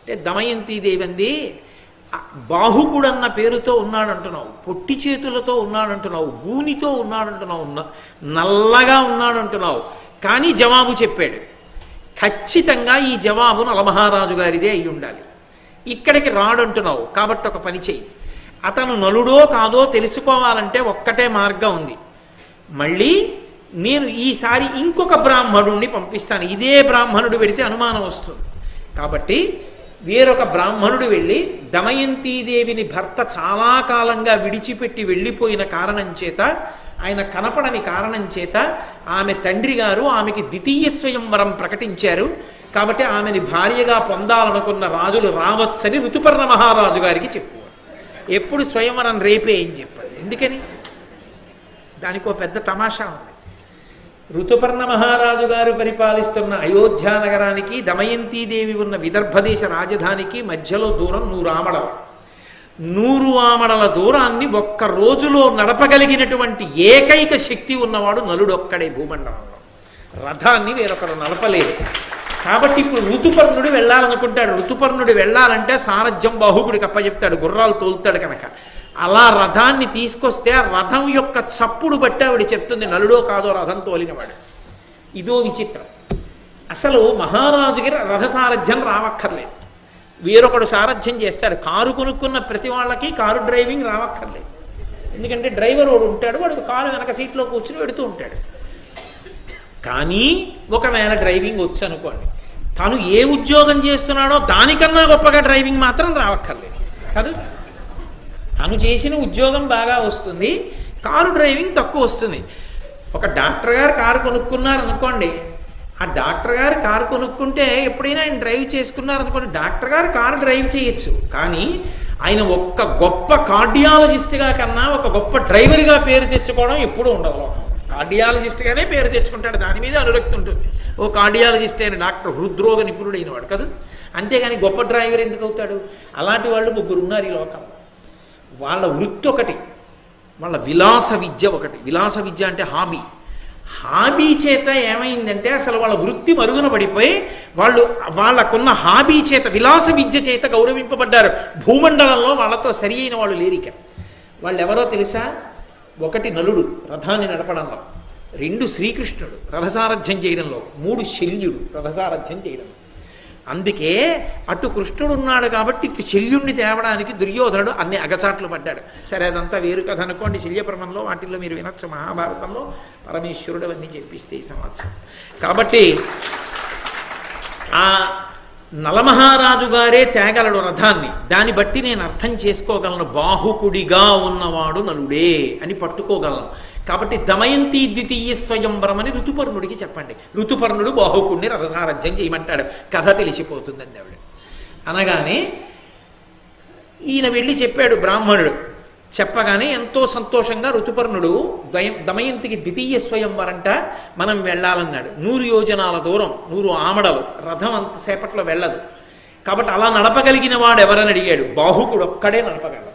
అంటే దమయంతీదేవి అంది, బాహుకుడన్న పేరుతో ఉన్నాడంటున్నావు, పొట్టి చేతులతో ఉన్నాడంటున్నావు, గూనితో ఉన్నాడంటున్నావు, నల్లగా ఉన్నాడంటున్నావు, కానీ జవాబు చెప్పాడు. ఖచ్చితంగా ఈ జవాబు నలమహారాజు గారిదే అయి ఉండాలి. ఇక్కడికి రాడంటున్నావు కాబట్టి ఒక పని చెయ్యి. అతను నలుడో కాదో తెలుసుకోవాలంటే ఒక్కటే మార్గం ఉంది. మళ్ళీ నేను ఈసారి ఇంకొక బ్రాహ్మణుడిని పంపిస్తాను. ఇదే బ్రాహ్మణుడు పెడితే అనుమానం వస్తుంది. కాబట్టి వేరొక బ్రాహ్మణుడు వెళ్ళి దమయంతీదేవిని భర్త చాలా కాలంగా విడిచిపెట్టి వెళ్ళిపోయిన కారణం చేత, ఆయన కనపడని కారణం చేత ఆమె తండ్రి గారు ఆమెకి ద్వితీయ స్వయంవరం ప్రకటించారు. కాబట్టి ఆమెని భార్యగా పొందాలనుకున్న రాజులు రావచ్చని ఋతుపర్ణ మహారాజు గారికి చెప్పు. ఎప్పుడు స్వయంవరం రేపే అని చెప్పారు. ఎందుకని? దానికి ఒక పెద్ద తమాషా ఉంది. ఋతుపర్ణ మహారాజు గారు పరిపాలిస్తున్న అయోధ్య నగరానికి దమయంతీదేవి ఉన్న విదర్భదేశ రాజధానికి మధ్యలో దూరం 100 ఆమడలు. 100 ఆమడల దూరాన్ని ఒక్క రోజులో నడపగలిగినటువంటి ఏకైక శక్తి ఉన్నవాడు నలుడొక్కడే భూమండలంలో. రథాన్ని వేరొకరు నడపలేరు. కాబట్టి ఇప్పుడు ఋతుపర్ణుడు వెళ్ళాలనుకుంటాడు. ఋతుపర్ణుడు వెళ్ళాలంటే సారథ్యం బాహుకుడికి అప్పచెప్తాడు, గుర్రాలు తోలుతాడు కనుక. అలా రథాన్ని తీసుకొస్తే ఆ రథం యొక్క చప్పుడు బట్టి ఆవిడ చెప్తుంది నలుడో కాదో రథం తోలినవాడు. ఇదో విచిత్రం. అసలు మహారాజుకి రథ సారథ్యం రావక్కర్లేదు, వేరొకడు సారథ్యం చేస్తాడు. కారు కొనుక్కున్న ప్రతి వాళ్ళకి కారు డ్రైవింగ్ రావక్కర్లేదు. ఎందుకంటే డ్రైవర్ వాడు ఉంటాడు, వాడు కారు వెనక సీట్లో కూర్చుని పెడుతూ ఉంటాడు. కానీ ఒకవేళ డ్రైవింగ్ వచ్చు అనుకోండి, తను ఏ ఉద్యోగం చేస్తున్నాడో దానికన్నా గొప్పగా డ్రైవింగ్ మాత్రం రావక్కర్లేదు కాదు. తను చేసిన ఉద్యోగం బాగా వస్తుంది, కారు డ్రైవింగ్ తక్కువ వస్తుంది. ఒక డాక్టర్ గారు కారు కొనుక్కున్నారనుకోండి, ఆ డాక్టర్ గారు కారు కొనుక్కుంటే ఎప్పుడైనా ఆయన డ్రైవ్ చేసుకున్నారనుకోండి, డాక్టర్ గారు కారు డ్రైవ్ చేయొచ్చు. కానీ ఆయన ఒక్క గొప్ప కార్డియాలజిస్ట్గా కన్నా ఒక గొప్ప డ్రైవర్గా పేరు తెచ్చుకోవడం ఎప్పుడూ ఉండదు. కార్డియాలజిస్ట్గానే పేరు తెచ్చుకుంటాడు, దాని మీద అనురక్తి ఉంటుంది. ఓ కార్డియాలజిస్ట్ అయిన డాక్టర్, హృద్రోగ నిపుణుడైన వాడు కదా. అంతేగాని గొప్ప డ్రైవర్ ఎందుకు అవుతాడు? అలాంటి వాళ్ళు 3 ఉన్నారు ఈ లోకంలో. వాళ్ళ వృత్తి ఒకటి, వాళ్ళ విలాస విద్య ఒకటి. విలాస విద్య అంటే హాబీ. హాబీ చేత ఏమైందంటే అసలు వాళ్ళ వృత్తి మరుగున పడిపోయి వాళ్ళకున్న హాబీ చేత, విలాస విద్య చేత గౌరవింపబడ్డారు. భూమండలంలో వాళ్ళతో సరి అయిన వాళ్ళు లేరిక. వాళ్ళు ఎవరో తెలుసా? 1 నలుడు రథాన్ని నడపడంలో, 2 శ్రీకృష్ణుడు రథసారథ్యం చేయడంలో, 3 శల్యుడు రథసారథ్యం చేయడంలో. అందుకే అటు కృష్ణుడు ఉన్నాడు కాబట్టి ఇటు శల్యుణ్ణి తేవడానికి దుర్యోధనుడు అన్ని అగచాట్లు పడ్డాడు. సరే, అదంతా వేరు కథ అనుకోండి. శల్యప్రమంలో వాటిల్లో మీరు వినొచ్చు. మహాభారతంలో పరమేశ్వరుడు అవన్నీ చెప్పిస్తే ఈ సంవత్సరం. కాబట్టి ఆ నలమహారాజు గారే తేగలడు రథాన్ని. దాన్ని బట్టి నేను అర్థం చేసుకోగలను, బాహుకుడిగా ఉన్నవాడు నలుడే అని పట్టుకోగలను. కాబట్టి దమయంతి ద్వితీయ స్వయంవరం అని ఋతుపర్ణుడికి చెప్పండి. ఋతుపర్ణుడు బాహుకుడిని రథసారథ్యం చేయమంటాడు, కథ తెలిసిపోతుందండి ఆవిడ. అనగానే ఈయన వెళ్ళి చెప్పాడు బ్రాహ్మణుడు. చెప్పగానే ఎంతో సంతోషంగా ఋతుపర్ణుడు దమయంతికి ద్వితీయ స్వయంవరంట మనం వెళ్ళాలన్నాడు. 100 యోజనాల దూరం, 100 ఆమడలు, రథం అంతసేపట్లో వెళ్ళదు. కాబట్టి అలా నడపగలిగిన వాడు ఎవరని అడిగాడు. బాహుకుడు ఒక్కడే నడపగలడు.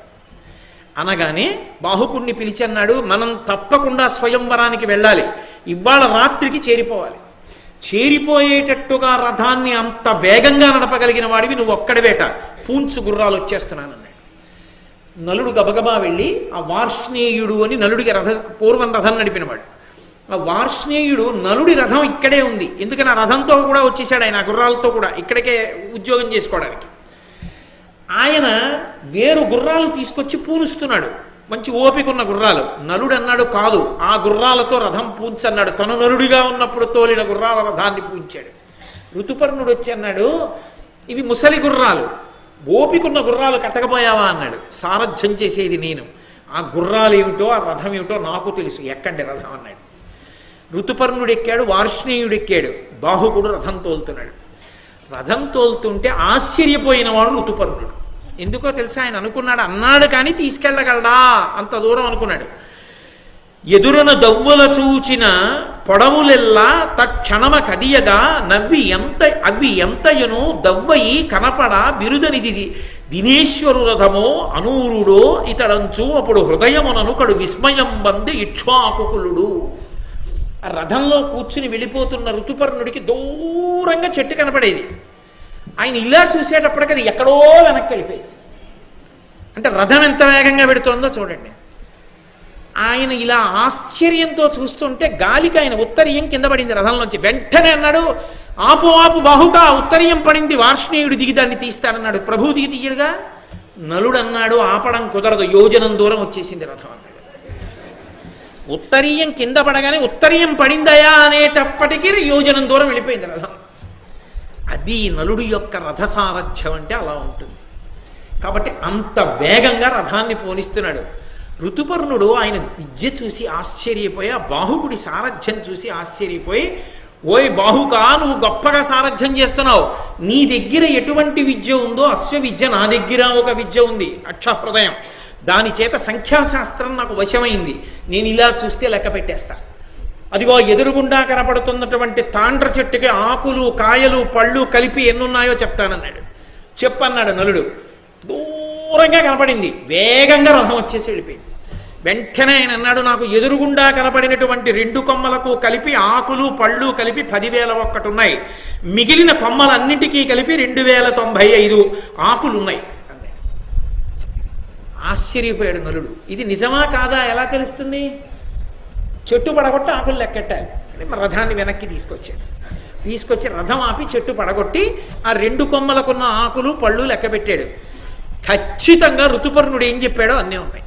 అనగానే బాహుకుడిని పిలిచి అన్నాడు, మనం తప్పకుండా స్వయంవరానికి వెళ్ళాలి, ఇవాళ రాత్రికి చేరిపోవాలి. చేరిపోయేటట్టుగా రథాన్ని అంత వేగంగా నడపగలిగిన వాడివి నువ్వు ఒక్కడివేట, పూంచు గుర్రాలు వచ్చేస్తున్నానన్నాడు. నలుడు గబగబా వెళ్ళి ఆ వార్ష్ణేయుడు అని నలుడికి పూర్వం రథం నడిపినవాడు. ఆ వార్ష్ణేయుడు నలుడి రథం ఇక్కడే ఉంది. ఎందుకని ఆ రథంతో కూడా వచ్చేసాడు ఆయన, ఆ గుర్రాలతో కూడా ఇక్కడికే ఉద్యోగం చేసుకోవడానికి. ఆయన వేరు గుర్రాలు తీసుకొచ్చి పూనుస్తున్నాడు, మంచి ఓపికన్న గుర్రాలు. నలుడు అన్నాడు, కాదు, ఆ గుర్రాలతో రథం పూంచన్నాడు. తను నలుడిగా ఉన్నప్పుడు తోలిన గుర్రాల రథాన్ని పూంచాడు. ఋతుపర్ణుడు వచ్చి అన్నాడు, ఇవి ముసలి గుర్రాలు, ఓపికన్న గుర్రాలు కట్టకపోయావా అన్నాడు. సారథ్యం చేసేది నేను, ఆ గుర్రాలు ఏమిటో ఆ రథం ఏమిటో నాకు తెలుసు, ఎక్కండి రథం అన్నాడు. ఋతుపర్ణుడు ఎక్కాడు, వార్ష్ణేయుడు ఎక్కాడు, బాహుకుడు రథం తోలుతున్నాడు. రథం తోలుతుంటే ఆశ్చర్యపోయిన వాడు ఋతుపర్ణుడు. ఎందుకో తెలుసా? ఆయన అనుకున్నాడు, అన్నాడు కానీ తీసుకెళ్ళగలడా అంత దూరం అనుకున్నాడు. ఎదురున దవ్వుల చూచిన పొడవులెల్లా తక్షణమ కదియగా అవి ఎంతయును దవ్వయి కనపడ బిరుదనిది దినేశ్వరు రథమో అనూరుడో ఇతడంచు అప్పుడు హృదయముననుకడు విస్మయం బంది ఇక్ష్వాకుకులుడు. ఆ రథంలో కూర్చుని వెళ్ళిపోతున్న ఋతుపర్ణుడికి దూరంగా చెట్టు కనపడేది. ఆయన ఇలా చూసేటప్పటికి అది ఎక్కడో వెనక్కి వెళ్ళిపోయింది. అంటే రథం ఎంత వేగంగా పెడుతోందో చూడండి. ఆయన ఇలా ఆశ్చర్యంతో చూస్తుంటే గాలికి ఆయన ఉత్తరీయం కింద పడింది రథంలోంచి. వెంటనే అన్నాడు, ఆపు ఆపు బాహుకా, ఉత్తరీయం పడింది, వార్ష్ణేయుడు దిగి దాన్ని తీస్తాడన్నాడు. ప్రభువు దిగి తీయడుగా. నలుడు అన్నాడు, ఆపడం కుదరదు, యోజనం దూరం వచ్చేసింది రథం అన్నాడు. ఉత్తరీయం కింద పడగానే ఉత్తరీయం పడిందయా అనేటప్పటికీ యోజనం దూరం వెళ్ళిపోయింది రథం. అది నలుడు యొక్క రథసారథ్యం అంటే అలా ఉంటుంది. కాబట్టి అంత వేగంగా రథాన్ని పోనిస్తున్నాడు. ఋతుపర్ణుడు ఆయన విద్య చూసి ఆశ్చర్యపోయి, ఆ బాహుకుడి సారథ్యం చూసి ఆశ్చర్యపోయి, ఓయ్ బాహుకా, నువ్వు గొప్పగా సారథ్యం చేస్తున్నావు, నీ దగ్గర ఎటువంటి విద్య ఉందో అశ్వ విద్య నా దగ్గర ఒక విద్య ఉంది, అక్షహృదయం. దాని చేత సంఖ్యాశాస్త్రం నాకు వశమైంది. నేను ఇలా చూస్తే లెక్క పెట్టేస్తా. అదిగో ఎదురుగుండా కనపడుతున్నటువంటి తాండ్ర చెట్టుకి ఆకులు కాయలు పళ్ళు కలిపి ఎన్నున్నాయో చెప్తానన్నాడు. చెప్పన్నాడు నలుడు. దూరంగా కనపడింది, వేగంగా రథం వచ్చేసి వెళ్ళిపోయింది. వెంటనే ఆయన అన్నాడు, నాకు ఎదురుగుండా కనపడినటువంటి 2 కొమ్మలకు కలిపి ఆకులు పళ్ళు కలిపి 10,001 ఉన్నాయి, మిగిలిన కొమ్మలన్నిటికీ కలిపి 2,095 ఆకులు ఉన్నాయి అన్నాడు. ఆశ్చర్యపోయాడు నలుడు. ఇది నిజమా కాదా ఎలా తెలుస్తుంది? చెట్టు పడగొట్టి ఆకులు లెక్కెట్టాలి. రథాన్ని వెనక్కి తీసుకొచ్చి రథం ఆపి చెట్టు పడగొట్టి ఆ 2 కొమ్మలకున్న ఆకులు పళ్ళు లెక్క పెట్టాడు. ఖచ్చితంగా ఋతుపర్ణుడు ఏం చెప్పాడో అన్నీ ఉన్నాయి.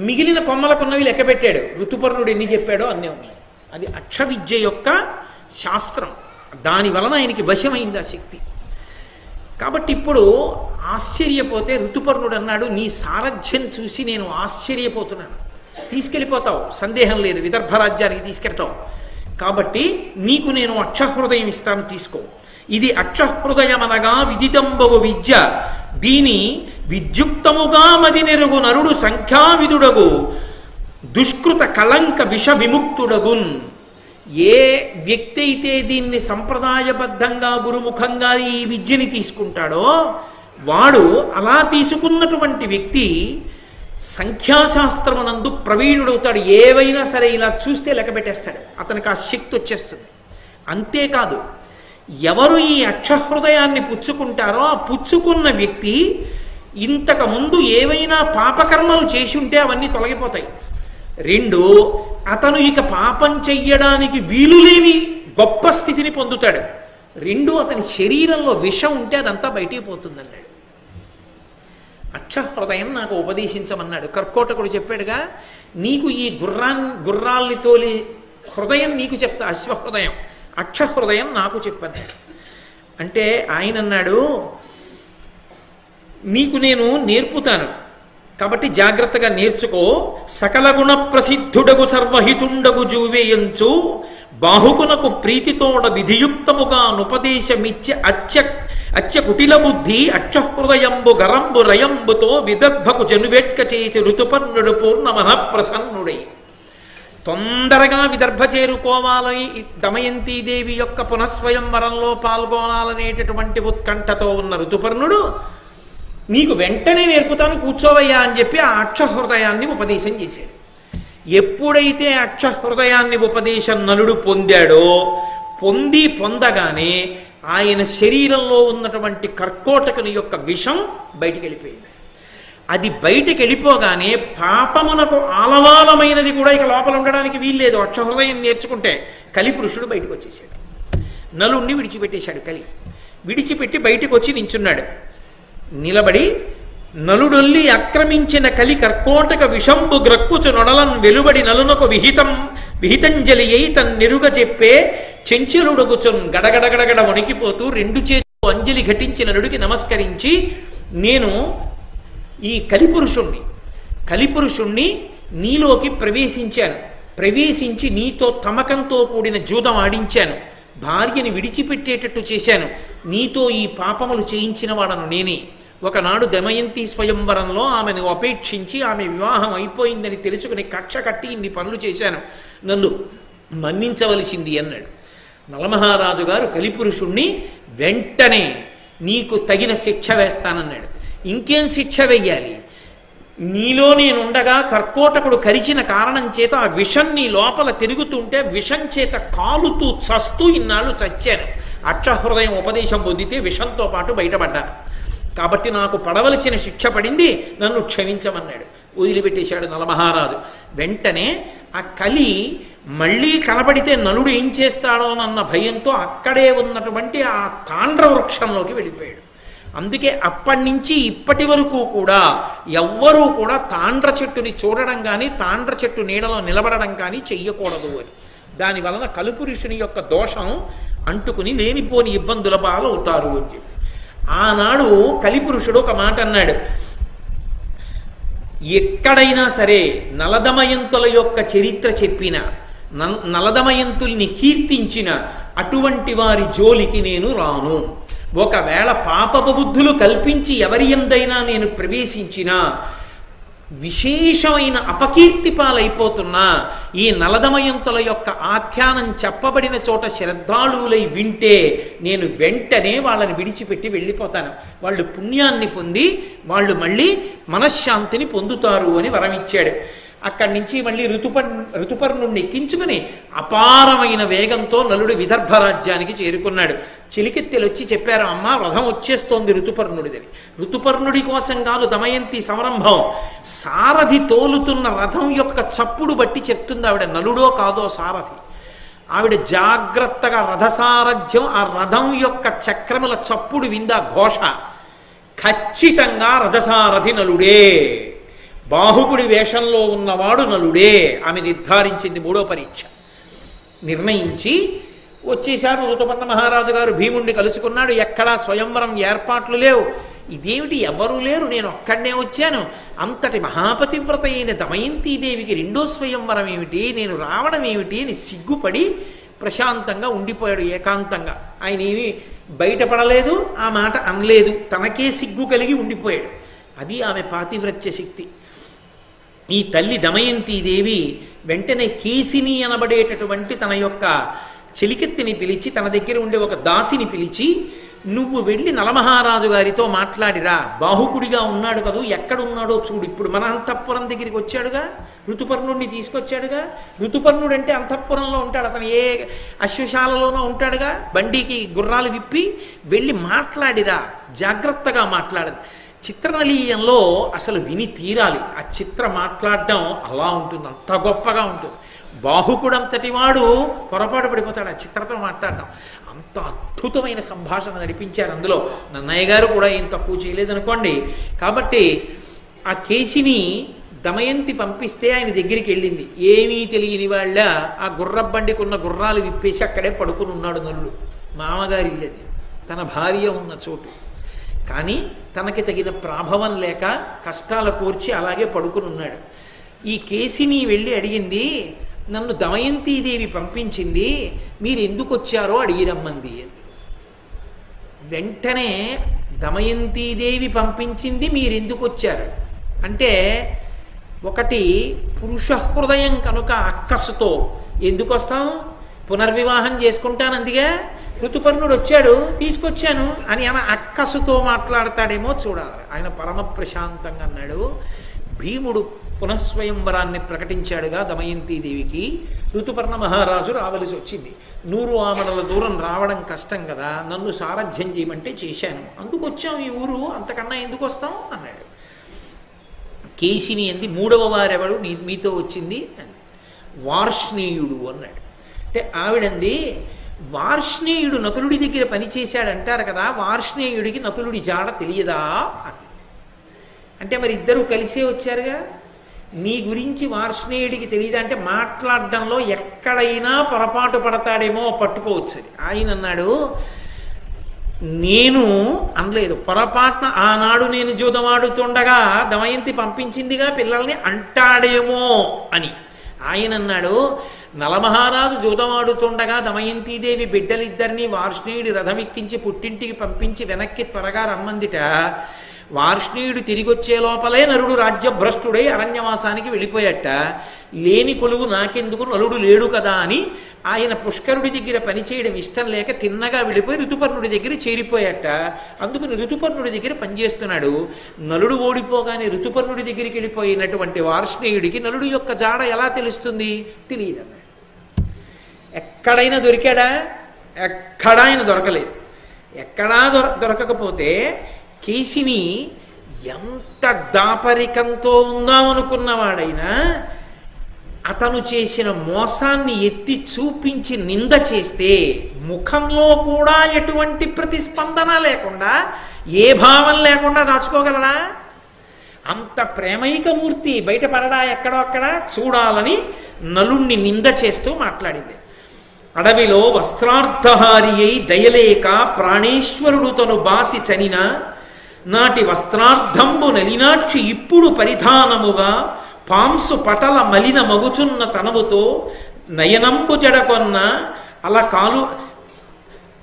మిగిలిన కొమ్మలకున్నవి లెక్క పెట్టాడు. ఋతుపర్ణుడు ఎన్ని చెప్పాడో అన్నీ ఉన్నాయి. అది అక్షవిద్య యొక్క శాస్త్రం. దాని వలన ఆయనకి వశమైంది ఆ శక్తి. కాబట్టి ఇప్పుడు ఆశ్చర్యపోతే ఋతుపర్ణుడు అన్నాడు, నీ సారథ్యం చూసి నేను ఆశ్చర్యపోతున్నాను. తీసుకెళ్ళిపోతావు, సందేహం లేదు, విదర్భ రాజ్యానికి తీసుకెళ్తావు. కాబట్టి నీకు నేను అక్షహృదయం ఇస్తాను, తీసుకో. ఇది అక్షహృదయం అనగా విదితంబగు విద్య. దీని విద్యుక్తముగా మది నెరుగు నరుడు సంఖ్యావిదుడగు దుష్కృత కళంక విష విముక్తుడగున్. ఏ వ్యక్తి అయితే దీన్ని సంప్రదాయబద్ధంగా గురుముఖంగా ఈ విద్యని తీసుకుంటాడో వాడు, అలా తీసుకున్నటువంటి వ్యక్తి సంఖ్యాశాస్త్రమునందు ప్రవీణుడవుతాడు. ఏవైనా సరే ఇలా చూస్తే లెక్క పెట్టేస్తాడు, అతనికి ఆ శక్తి వచ్చేస్తుంది. అంతేకాదు, ఎవరు ఈ అక్షహృదయాన్ని పుచ్చుకుంటారో ఆ పుచ్చుకున్న వ్యక్తి ఇంతకుముందు ఏవైనా పాపకర్మలు చేసి ఉంటే అవన్నీ తొలగిపోతాయి. 2, అతను ఇక పాపం చెయ్యడానికి వీలులేని గొప్ప స్థితిని పొందుతాడు. 2, అతని శరీరంలో విషం ఉంటే అదంతా బయటికి పోతుందన్నాడు. అక్షహృదయం నాకు ఉపదేశించమన్నాడు. కర్కోటకుడు చెప్పాడుగా, నీకు ఈ గుర్రాల్ని తోలి హృదయం నీకు చెప్తా, అశ్వహృదయం. అక్షహృదయం నాకు చెప్పన్నాడు. అంటే ఆయన అన్నాడు, నీకు నేను నేర్పుతాను, కాబట్టి జాగ్రత్తగా నేర్చుకో. సకల గుణ ప్రసిద్ధుడగు సర్వహితుండగు జూవేయంచు బాహుకునకు ప్రీతితోడ విధియుక్తముగా నుపదేశమిచ్చే అత్య కుటిల బుద్ధి అక్షహృదయంబు గరంబు రయంబుతో విదర్భకు జనువేట్క చేసి ఋతుపర్ణుడు పూర్ణమన ప్రసన్నుడై. తొందరగా విదర్భ చేరుకోవాలని దమయంతీదేవి యొక్క పునఃస్వయంవరంలో పాల్గొనాలనేటటువంటి ఉత్కంఠతో ఉన్న ఋతుపర్ణుడు, నీకు వెంటనే నేర్పుతాను, కూర్చోవయ్యా అని చెప్పి ఆ అక్షహృదయాన్ని ఉపదేశం చేశాడు. ఎప్పుడైతే అక్షహృదయాన్ని ఉపదేశం నలుడు పొందాడో, పొందగానే ఆయన శరీరంలో ఉన్నటువంటి కర్కోటకుని యొక్క విషం బయటికి వెళ్ళిపోయింది. అది బయటికి వెళ్ళిపోగానే పాపమునకు ఆలవాలమైనది కూడా ఇక లోపల ఉండడానికి వీల్లేదు. అక్షహృదయం నేర్చుకుంటే కలిపురుషుడు బయటకు వచ్చేసాడు. నలుణ్ణి విడిచిపెట్టేశాడు. విడిచిపెట్టి బయటకు వచ్చి నించున్నాడు. నిలబడి, నలుడొల్లి ఆక్రమించిన కలి కర్కోటక విషంబు గ్రక్కుచు నొడలన్ వెలుబడి నలునకు విహితంజలి అయి తన్నెరుగ చెప్పే చెంచలుడగుచున్. గడగడగడగడ వణికిపోతూ 2 చేతులు అంజలి ఘటించిన నలుడికి నమస్కరించి, నేను ఈ కలిపురుషుణ్ణి నీలోకి ప్రవేశించి నీతో తమకంతో కూడిన జూదం ఆడించాను, భార్యని విడిచిపెట్టేటట్టు చేశాను, నీతో ఈ పాపములు చేయించిన వాడను నేనే. ఒకనాడు దమయంతి స్వయంవరంలో ఆమెను అపేక్షించి ఆమె వివాహం అయిపోయిందని తెలుసుకుని కక్ష కట్టి ఇన్ని పనులు చేశాను, నన్ను మన్నించవలసింది అన్నాడు. నలమహారాజు గారు కలిపురుషుణ్ణి వెంటనే నీకు తగిన శిక్ష వేస్తానన్నాడు. ఇంకేం శిక్ష వెయ్యాలి? నీలో నేనుండగా కర్కోటకుడు కరిచిన కారణం చేత ఆ విషం నీ లోపల తిరుగుతుంటే విషం చేత కాలుతూ చస్తూ ఇన్నాళ్ళు చచ్చాను. అక్షహృదయం ఉపదేశం పొందితే విషంతో పాటు బయటపడ్డాను, కాబట్టి నాకు పడవలసిన శిక్ష పడింది, నన్ను క్షమించమన్నాడు. వదిలిపెట్టేశాడు నలమహారాజు. వెంటనే ఆ కలి మళ్ళీ కనబడితే నలుడు ఏం చేస్తాడోనన్న భయంతో అక్కడే ఉన్నటువంటి ఆ తాండ్ర వృక్షంలోకి వెళ్ళిపోయాడు. అందుకే అప్పటి నుంచి ఇప్పటి వరకు కూడా ఎవ్వరూ కూడా తాండ్ర చెట్టుని చూడడం కానీ తాండ్ర చెట్టు నీడలో నిలబడడం కానీ చెయ్యకూడదు అని. దానివలన కలుపురుషుని యొక్క దోషం అంటుకుని లేనిపోని ఇబ్బందుల పాలవుతారు అని చెప్పి ఆనాడు కలిపురుషుడు ఒక మాట అన్నాడు, ఎక్కడైనా సరే నలదమయంతుల యొక్క చరిత్ర చెప్పిన, నలదమయంతుల్ని కీర్తించిన అటువంటి వారి జోలికి నేను రాను. ఒకవేళ పాపపు బుద్ధులు కల్పించి ఎవరి యందైనా నేను ప్రవేశించినా విశేషమైన అపకీర్తి పాలైపోతున్నా ఈ నలదమయంతుల యొక్క ఆఖ్యానం చెప్పబడిన చోట శ్రద్ధాళువులై వింటే నేను వెంటనే వాళ్ళని విడిచిపెట్టి వెళ్ళిపోతాను. వాళ్ళు పుణ్యాన్ని పొంది వాళ్ళు మళ్ళీ మనశ్శాంతిని పొందుతారు అని వరమిచ్చాడు. అక్కడి నుంచి మళ్ళీ ఋతుపర్ణుణ్ణి ఎక్కించుకుని అపారమైన వేగంతో నలుడు విదర్భ రాజ్యానికి చేరుకున్నాడు. చిలికెత్తెలు వచ్చి చెప్పారు, అమ్మ రథం వచ్చేస్తోంది ఋతుపర్ణుడిదని. ఋతుపర్ణుడి కోసం కాదు దమయంతి సంరంభం, సారథి తోలుతున్న రథం యొక్క చప్పుడు బట్టి చెప్తుంది ఆవిడ, నలుడో కాదో సారథి. ఆవిడ జాగ్రత్తగా రథసారథ్యం, ఆ రథం యొక్క చక్రముల చప్పుడు విందా ఘోష, ఖచ్చితంగా రథసారథి నలుడే, బాహుకుడి వేషంలో ఉన్నవాడు నలుడే. ఆమె నిర్ధారించింది. మూడో పరీక్ష నిర్ణయించి వచ్చేశారు. ఋతుపర్ణ మహారాజు గారు భీముణ్ణి కలుసుకున్నాడు. ఎక్కడా స్వయంవరం ఏర్పాట్లు లేవు. ఇదేమిటి ఎవరూ లేరు, నేను ఒక్కడనే వచ్చాను, అంతటి మహాపతివ్రత అయిన దమయంతీదేవికి రెండో స్వయంవరం ఏమిటి, నేను రావడం ఏమిటి అని సిగ్గుపడి ప్రశాంతంగా ఉండిపోయాడు ఏకాంతంగా. ఆయన ఏమి బయటపడలేదు, ఆ మాట అనలేదు, తనకే సిగ్గు కలిగి ఉండిపోయాడు. అది ఆమె పాతివ్రత్య శక్తి. ఈ తల్లి దమయంతీదేవి వెంటనే కేసిని అనబడేటటువంటి తన యొక్క చెలికెత్తిని పిలిచి, తన దగ్గర ఉండే ఒక దాసిని పిలిచి, నువ్వు వెళ్ళి నలమహారాజు గారితో మాట్లాడిరా, బాహుకుడిగా ఉన్నాడు కదూ, ఎక్కడున్నాడో చూడు. ఇప్పుడు మన అంతఃపురం దగ్గరికి వచ్చాడుగా, ఋతుపర్ణుడిని తీసుకొచ్చాడుగా. ఋతుపర్ణుడు అంటే అంతఃపురంలో ఉంటాడు, అతను ఏ అశ్వశాలలోనో ఉంటాడుగా. బండికి గుర్రాలు విప్పి వెళ్ళి మాట్లాడిరా, జాగ్రత్తగా మాట్లాడదు. చిత్రనలీయంలో అసలు విని తీరాలి. ఆ చిత్ర మాట్లాడడం అలా ఉంటుంది, అంత గొప్పగా ఉంటుంది. బాహుకుడంతటి వాడు పొరపాటు పడిపోతాడు ఆ చిత్రతో మాట్లాడడం. అంత అద్భుతమైన సంభాషణ నడిపించారు అందులో. నన్నయ్య గారు కూడా ఏం తక్కువ చేయలేదనుకోండి. కాబట్టి ఆ కేసిని దమయంతి పంపిస్తే ఆయన దగ్గరికి వెళ్ళింది. ఏమీ తెలియని వాళ్ళ ఆ గుర్రబండికి ఉన్న గుర్రాలు విప్పేసి అక్కడే పడుకుని ఉన్నాడు నలుడు. మామగారి ఇల్లది, తన భార్య ఉన్న చోటు. కానీ తనకి తగిన ప్రాభవం లేక కష్టాల కూర్చి అలాగే పడుకుని ఉన్నాడు. ఈ కేసిని వెళ్ళి అడిగింది, నన్ను దమయంతీదేవి పంపించింది, మీరు ఎందుకు వచ్చారో అడిగి రమ్మంది. వెంటనే దమయంతీదేవి పంపించింది, మీరు ఎందుకు వచ్చారు అంటే, ఒకటి పురుష హృదయం కనుక అక్కసుతో ఎందుకు వస్తాం, పునర్వివాహం చేసుకుంటాను అందుకే ఋతుపర్ణుడు వచ్చాడు తీసుకొచ్చాను అని ఆయన అక్కసుతో మాట్లాడతాడేమో చూడాలి. ఆయన పరమ ప్రశాంతంగా అన్నాడు. భీముడు పునఃస్వయంవరాన్ని ప్రకటించాడుగా దమయంతీదేవికి. ఋతుపర్ణ మహారాజు రావలసి వచ్చింది. 100 ఆమడల దూరం రావడం కష్టం కదా, నన్ను సారథ్యం చేయమంటే చేశాను, అందుకు వచ్చాం ఈ ఊరు, అంతకన్నా ఎందుకు వస్తాం అన్నాడు. కేసిని అంది, మూడవ వారెవడు మీతో వచ్చింది అని. వార్ష్ణేయుడు అన్నాడు. అంటే ఆవిడంది, వార్ష్ణేయుడు నకులుడి దగ్గర పనిచేశాడంటారు కదా, వార్ష్ణేయుడికి నకులుడి జాడ తెలియదా అని. అంటే మరి ఇద్దరు కలిసే వచ్చారుగా, నీ గురించి వార్ష్ణేయుడికి తెలియదా అంటే మాట్లాడడంలో ఎక్కడైనా పొరపాటు పడతాడేమో పట్టుకోవచ్చు. ఆయన అన్నాడు, నేను అనలేదు, పొరపాటున ఆనాడు నేను జూదమాడుతుండగా దమయంతి పంపించిందిగా పిల్లల్ని అంటాడేమో అని. ఆయన అన్నాడు, నలమహారాజు జూదమాడుతుండగా దమయంతీదేవి బిడ్డలిద్దరినీ వార్ష్ణేయుడి రథమెక్కించి పుట్టింటికి పంపించి వెనక్కి త్వరగా రమ్మందిట. వార్ష్ణేయుడు తిరిగి వచ్చే లోపలే నలుడు రాజ్యభ్రష్టుడై అరణ్యవాసానికి వెళ్ళిపోయట. లేని కొలువు నాకెందుకు, నలుడు లేడు కదా అని ఆయన పుష్కరుడి దగ్గర పనిచేయడం ఇష్టం లేక తిన్నగా వెళ్ళిపోయి ఋతుపర్ణుడి దగ్గర చేరిపోయట. అందుకని ఋతుపర్ణుడి దగ్గర పనిచేస్తున్నాడు. నలుడు ఓడిపోగానే ఋతుపర్ణుడి దగ్గరికి వెళ్ళిపోయినటువంటి వార్ష్ణేయుడికి నలుడు యొక్క జాడ ఎలా తెలుస్తుంది, తెలియదన్నాడు. ఎక్కడైనా దొరికాడా ఎక్కడా ఆయన దొరకలేదు. ఎక్కడా దొరకకపోతే కేశిని ఎంత దాపరికంతో ఉందామనుకున్నవాడైనా అతను చేసిన మోసాన్ని ఎత్తి చూపించి నింద చేస్తే ముఖంలో కూడా ఎటువంటి ప్రతిస్పందన లేకుండా, ఏ భావం లేకుండా దాచుకోగలరా? అంత ప్రేమైకమూర్తి బయటపడడా ఎక్కడో అక్కడ చూడాలని నలుణ్ణి నింద చేస్తూ మాట్లాడింది. అడవిలో వస్త్రార్థహారి అయి దయలేక ప్రాణేశ్వరుడు తను బాసి చనిన నాటి వస్త్రార్థంబు నలినాక్షి ఇప్పుడు పరిధానముగా పాంసు పటల మలిన మగుచున్న తనవుతో నయనంబు జడకొన్న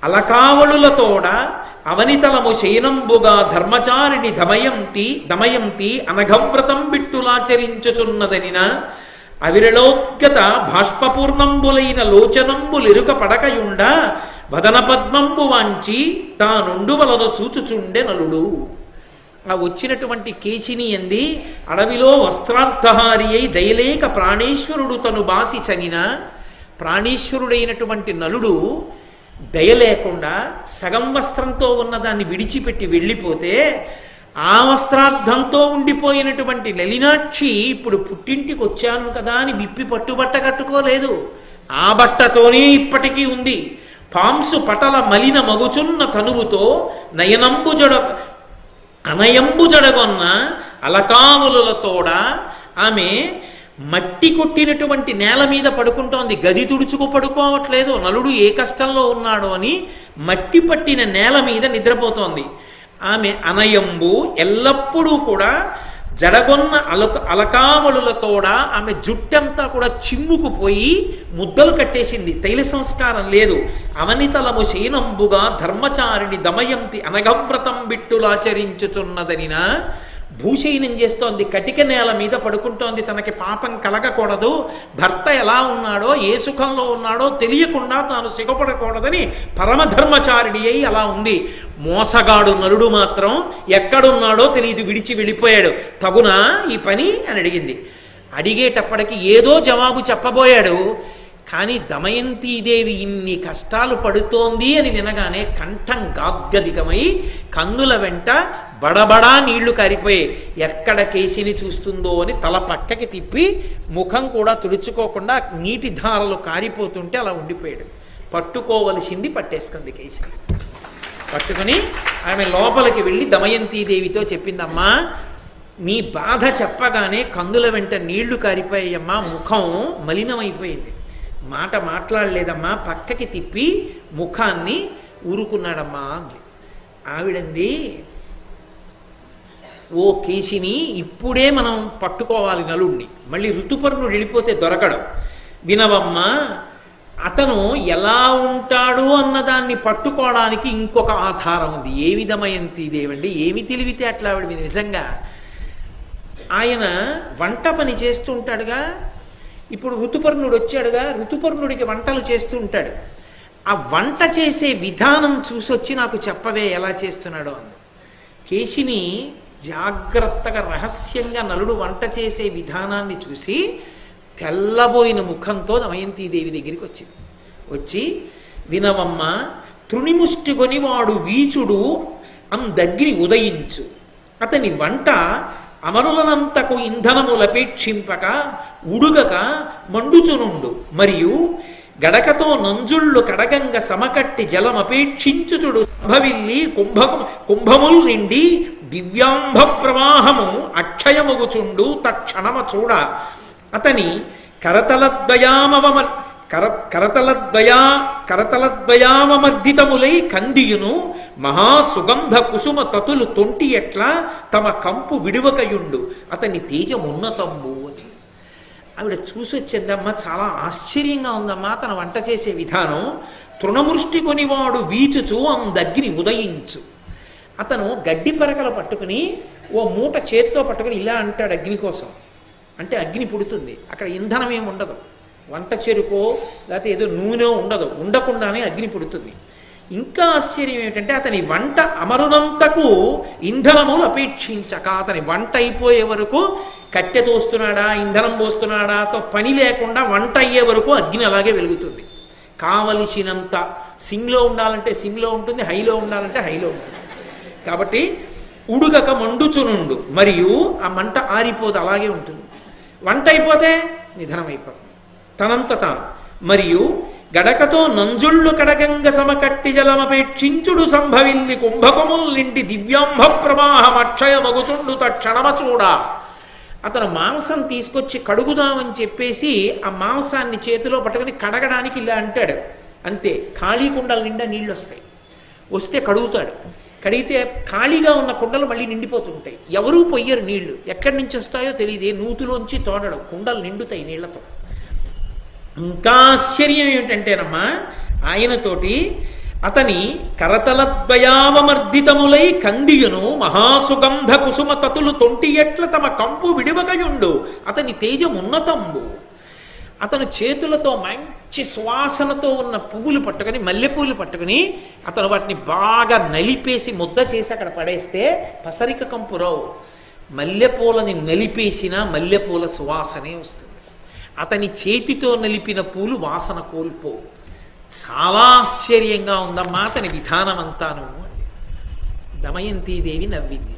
అలకావళులతోడ అవనితలము శయనంబుగా ధర్మచారిణి దమయంతి అనఘవ్రతం బిట్టులాచరించుచున్నదనిన అవిరళోద్గత బాష్పపూర్ణంబులైన లోచనంబులిరుక పడకయుండ వదన పద్మంబు వాంచి తానుండు వలను సూచుచుండె నలుడు. ఆ వచ్చినటువంటి కేశిని ఎంది అడవిలో వస్త్రార్థహారి అయి దయలేక ప్రాణేశ్వరుడు తను బాసి చనిన, ప్రాణేశ్వరుడైనటువంటి నలుడు దయ లేకుండా సగం వస్త్రంతో ఉన్నదాన్ని విడిచిపెట్టి వెళ్ళిపోతే ఆ వస్త్రార్థంతో ఉండిపోయినటువంటి నలినాక్షి ఇప్పుడు పుట్టింటికి వచ్చాను కదా అని విప్పి పట్టుబట్ట కట్టుకోలేదు. ఆ బట్టతోనే ఇప్పటికీ ఉంది. పాంసు పటల మలిన మగుచున్న తనువుతో అనయంబు జడగొన్న అలకాములతోడ ఆమె మట్టి కొట్టినటువంటి నేల మీద పడుకుంటోంది. గది తుడుచుకు పడుకోవట్లేదు. నలుడు ఏ కష్టంలో ఉన్నాడో అని మట్టి పట్టిన నేల మీద నిద్రపోతోంది. ఆమె అనయంబు ఎల్లప్పుడూ కూడా జడగొన్న అలకామలులతోడ ఆమె జుట్టంతా కూడా చిమ్ముకుపోయి ముద్దలు కట్టేసింది. తైల సంస్కారం లేదు. అవనితలము శయనంబుగా ధర్మచారిణి దమయంతి అనఘవ్రతం బిట్టులాచరించుచున్నదనిన భూశయనం చేస్తోంది. కటిక నేల మీద పడుకుంటోంది. తనకి పాపం కలగకూడదు, భర్త ఎలా ఉన్నాడో ఏ సుఖంలో ఉన్నాడో తెలియకుండా తాను సిగపడకూడదని పరమధర్మచారిణి అయి అలా ఉంది. మోసగాడు నలుడు మాత్రం ఎక్కడున్నాడో తెలియదు, విడిచి వెళ్ళిపోయాడు. తగునా ఈ పని అని అడిగింది. అడిగేటప్పటికి ఏదో జవాబు చెప్పబోయాడు. కానీ దమయంతీదేవి ఇన్ని కష్టాలు పడుతోంది అని వినగానే కంఠం గాద్గదికమై కన్నుల వెంట బడబడా నీళ్లు కారిపోయి ఎక్కడ కేశిని చూస్తుందో అని తల పక్కకి తిప్పి ముఖం కూడా తుడుచుకోకుండా నీటి ధారలు కారిపోతుంటే అలా ఉండిపోయాడు. పట్టుకోవలసింది పట్టేసుకుంది కేశిని. పట్టుకుని ఆమె లోపలికి వెళ్ళి దమయంతీదేవితో చెప్పిందమ్మా, నీ బాధ చెప్పగానే కందుల వెంట నీళ్లు కారిపోయాయమ్మా, ముఖం మలినమైపోయింది, మాట మాట్లాడలేదమ్మా, పక్కకి తిప్పి ముఖాన్ని ఊరుకున్నాడమ్మా అంది. ఆవిడంది, ఓ కేశిని, ఇప్పుడే మనం పట్టుకోవాలి నలుడిని, మళ్ళీ ఋతుపర్ణుడు వెళ్ళిపోతే దొరకడం. వినవమ్మా, అతను ఎలా ఉంటాడు అన్నదాన్ని పట్టుకోవడానికి ఇంకొక ఆధారం ఉంది. ఏ విధమయంతిదేవండి, ఏమి తెలివితే అట్లా ఆవిడ మీద. నిజంగా ఆయన వంట పని చేస్తూ ఉంటాడుగా. ఇప్పుడు ఋతుపర్ణుడు వచ్చాడుగా, ఋతుపర్ణుడికి వంటలు చేస్తూ ఉంటాడు. ఆ వంట చేసే విధానం చూసొచ్చి నాకు చెప్పవే ఎలా చేస్తున్నాడో అని. కేశిని జాగ్రత్తగా రహస్యంగా నలుడు వంట చేసే విధానాన్ని చూసి తెల్లబోయిన ముఖంతో దమయంతీదేవి దగ్గరికి వచ్చింది. వచ్చి, వినవమ్మ, తృణిముష్టి కొనివాడు వీచుడు అందగ్ని ఉదయించు, అతని వంట అమరులనంతకు ఇంధనములపేక్షింపక ఉడుగక మండుచునుండు, మరియు గడకతో నంజుళ్ళు కడగంగ సమకట్టి జలమపేక్షించుచుడు భవిల్లి కుంభముల్ నిండి దివ్యాంభ ప్రవాహము అక్షయమగుచుండు తక్షణమ చూడ, అతని కరతలద్వయామర్దితములై కందియును మహాసుగంధ కుసుమ తతులు తొంటి ఎట్లా తమ కంపు విడువకయుండు, అతని తేజమున్నతంబు అని. ఆవిడ చూసొచ్చిందమ్మా, చాలా ఆశ్చర్యంగా ఉందమ్మా తన వంట చేసే విధానం. తృణమృష్టి కొనివాడు వీచుచు అందగ్ని ఉదయించు. అతను గడ్డి పరకలు పట్టుకుని ఓ మూట చేత్తో పట్టుకుని ఇలా అంటాడు అగ్ని కోసం. అంటే అగ్ని పుడుతుంది. అక్కడ ఇంధనం ఏమి ఉండదు, వంట చెరుకో లేకపోతే ఏదో నూనె ఉండదు, ఉండకుండానే అగ్ని పుడుతుంది. ఇంకా ఆశ్చర్యం ఏమిటంటే అతని వంట అమరునంతకు ఇంధనములు అపేక్షించక, అతని వంట అయిపోయే వరకు కట్టె తోస్తున్నాడా ఇంధనం పోస్తున్నాడా తో పని లేకుండా వంట అయ్యే వరకు అగ్ని అలాగే వెలుగుతుంది. కావలసినంత సింగ్లో ఉండాలంటే సింగ్లో ఉంటుంది, హైలో ఉండాలంటే హైలో ఉంటుంది. కాబట్టి ఉడుగక మండుచునుండు, మరియు ఆ మంట ఆరిపోదు, అలాగే ఉంటుంది. వంట అయిపోతే నిధనం అయిపోతుంది తనంత తాను. మరియు గడకతో నంజుళ్ళు కడగంగ సమకట్టి జలమపేక్షించుడు సంభవిల్లి కుంభకముల్ నిండి దివ్యాంభ ప్రవాహం అక్షయ మగుచుండు తక్షణమ చూడ. అతను మాంసం తీసుకొచ్చి కడుగుదామని చెప్పేసి ఆ మాంసాన్ని చేతిలో పట్టుకొని కడగడానికి ఇలా అంటాడు, అంతే. ఖాళీ కుండల నిండా నీళ్ళు వస్తాయి, వస్తే కడుగుతాడు. కడిగితే ఖాళీగా ఉన్న కుండలు మళ్ళీ నిండిపోతుంటాయి. ఎవరూ పొయ్యరు నీళ్లు, ఎక్కడి నుంచి వస్తాయో తెలియదు, నూతులోంచి తోడడం, కుండలు నిండుతాయి నీళ్లతో. ఇంకా ఆశ్చర్యం ఏమిటంటేనమ్మా, ఆయనతోటి అతని కరతలద్వయావమర్దితములై కందియును మహాసుగంధ కుసుమ తతులు తొంటి ఎట్ల తమ కంపు విడివకయుండు అతని తేజమున్నతంబు. అతను చేతులతో మంచి సువాసనతో ఉన్న పువ్వులు పట్టుకొని, మల్లెపూలు పట్టుకుని అతను వాటిని బాగా నలిపేసి ముద్ద చేసి అక్కడ పడేస్తే పసరిక కంపురావు. మల్లెపూలని నలిపేసిన మల్లెపూల సువాసనే వస్తుంది. అతని చేతితో నలిపిన పూలు వాసన కోల్పో. చాలా ఆశ్చర్యంగా ఉందమ్మా అతని విధానం అంతాను. దమయంతీదేవి నవ్వింది.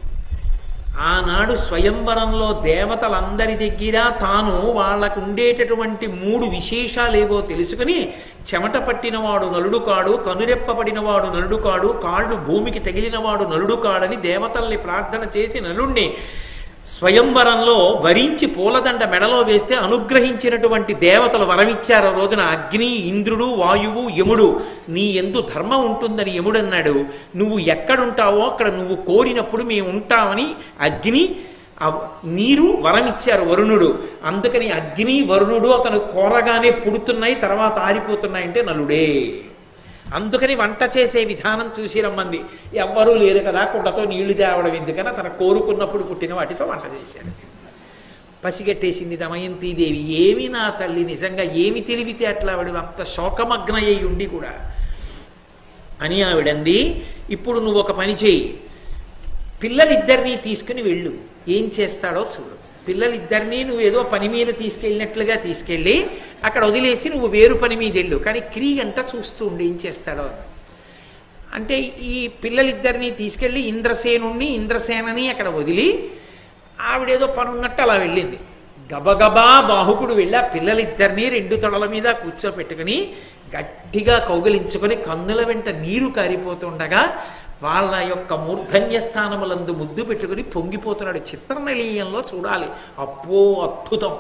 ఆనాడు స్వయంవరంలో దేవతలందరి దగ్గర తాను వాళ్ళకు ఉండేటటువంటి 3 విశేషాలేవో తెలుసుకుని, చెమట పట్టినవాడు నలుడు కాడు, కనురెప్పబడినవాడు నలుడు కాడు, కాళ్ళు భూమికి తగిలినవాడు నలుడు కాడని దేవతల్ని ప్రార్థన చేసి నలుణ్ణి స్వయంవరంలో వరించి పూలదండ మెడలో వేస్తే అనుగ్రహించినటువంటి దేవతలు వరమిచ్చారు. రోజున అగ్ని, ఇంద్రుడు, వాయువు, యముడు నీ యందు ధర్మం ఉంటుందని యముడన్నాడు. నువ్వు ఎక్కడుంటావో అక్కడ నువ్వు కోరినప్పుడు మేము ఉంటామని అగ్ని, నీరు వరమిచ్చారు వరుణుడు. అందుకని అగ్ని, వరుణుడు అతను కోరగానే పుడుతున్నాయి, తర్వాత ఆరిపోతున్నాయంటే నలుడే. అందుకని వంట చేసే విధానం చూసి రమ్మంది. ఎవ్వరూ లేరు కదా, కుండతో నీళ్లు తేవడం ఎందుకని తన కోరుకున్నప్పుడు పుట్టిన వాటితో వంట చేశాడు. పసిగట్టేసింది దమయంతీదేవి. ఏమి నా తల్లి, నిజంగా ఏమి తెలివితే అట్లా ఆవిడ అంత శోకమగ్నయ్యి ఉండి కూడా అని ఆవిడంది. ఇప్పుడు నువ్వు ఒక పని చేయి, పిల్లలిద్దరినీ తీసుకుని వెళ్ళు, ఏం చేస్తాడో చూడు. పిల్లలిద్దరినీ నువ్వు ఏదో పని మీద తీసుకెళ్ళినట్లుగా తీసుకెళ్ళి అక్కడ వదిలేసి నువ్వు వేరు పని మీద వెళ్ళు, కానీ క్రీగంట చూస్తూ ఉండి ఏం చేస్తాడో. అంటే ఈ పిల్లలిద్దరినీ తీసుకెళ్ళి ఇంద్రసేనని అక్కడ వదిలి ఆవిడేదో పని ఉన్నట్టు అలా వెళ్ళింది. గబగబా బాహుకుడు వెళ్ళి ఆ పిల్లలిద్దరినీ 2 తొడల మీద కూర్చోపెట్టుకుని గట్టిగా కౌగిలించుకొని కన్నుల వెంట నీరు కారిపోతుండగా వాళ్ళ యొక్క మూర్ధన్య స్థానములందు ముద్దు పెట్టుకుని పొంగిపోతున్నాడు. చిత్రనళీయంలో చూడాలి, అప్పో అద్భుతం.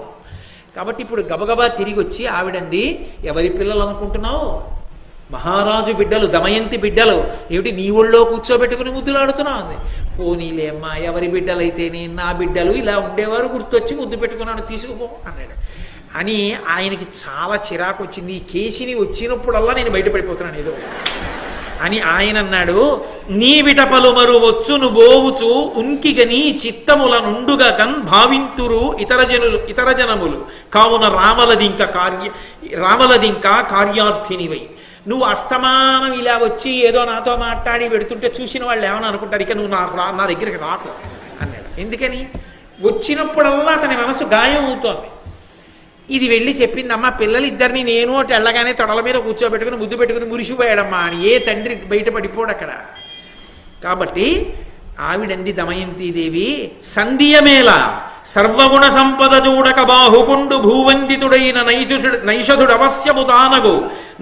కాబట్టి ఇప్పుడు గబగబా తిరిగి వచ్చి ఆవిడంది, ఎవరి పిల్లలు అనుకుంటున్నావు? మహారాజు బిడ్డలు, దమయంతి బిడ్డలు. ఏమిటి నీ ఒళ్ళో కూర్చోబెట్టుకుని ముద్దులాడుతున్నావు అంది. పోనీలే అమ్మా, ఎవరి బిడ్డలైతేనే నా బిడ్డలు ఇలా ఉండేవారు, గుర్తొచ్చి ముద్దు పెట్టుకున్నాడు, తీసుకుపో అన్నాడు. అని ఆయనకి చాలా చిరాకు వచ్చింది. ఈ కేసిని వచ్చినప్పుడల్లా నేను బయటపడిపోతున్నాను ఏదో అని ఆయన అన్నాడు, నీ విటపలు మరు వచ్చును బోవుచు ఉన్కిగని చిత్తముల నుండుగా గన్ భావింతురు ఇతర జనములు కావున రామలదింకా కార్యార్థినివై. నువ్వు అస్తమానం ఇలా వచ్చి ఏదో నాతో మాట్లాడి పెడుతుంటే చూసిన వాళ్ళు ఏమని అనుకుంటారు, ఇక నువ్వు నా దగ్గరికి రాకు అన్నాడు. ఎందుకని? వచ్చినప్పుడల్లా అతని మనసు గాయం అవుతోంది. ఇది వెళ్ళి చెప్పిందమ్మా, పిల్లలిద్దరిని నేను అటు వెళ్ళగానే తొడల మీద కూర్చోబెట్టుకుని ముద్దు పెట్టుకుని మురిసిపోయాడమ్మా అని. ఏ తండ్రి బయటపడిపోడు అక్కడ. కాబట్టి ఆవిడంది దమయంతీదేవి, సంధియమేళ సర్వగుణ సంపద చూడక బాహుకుండు భూవందితుడైన నైషధుడు అవశ్యము తానగు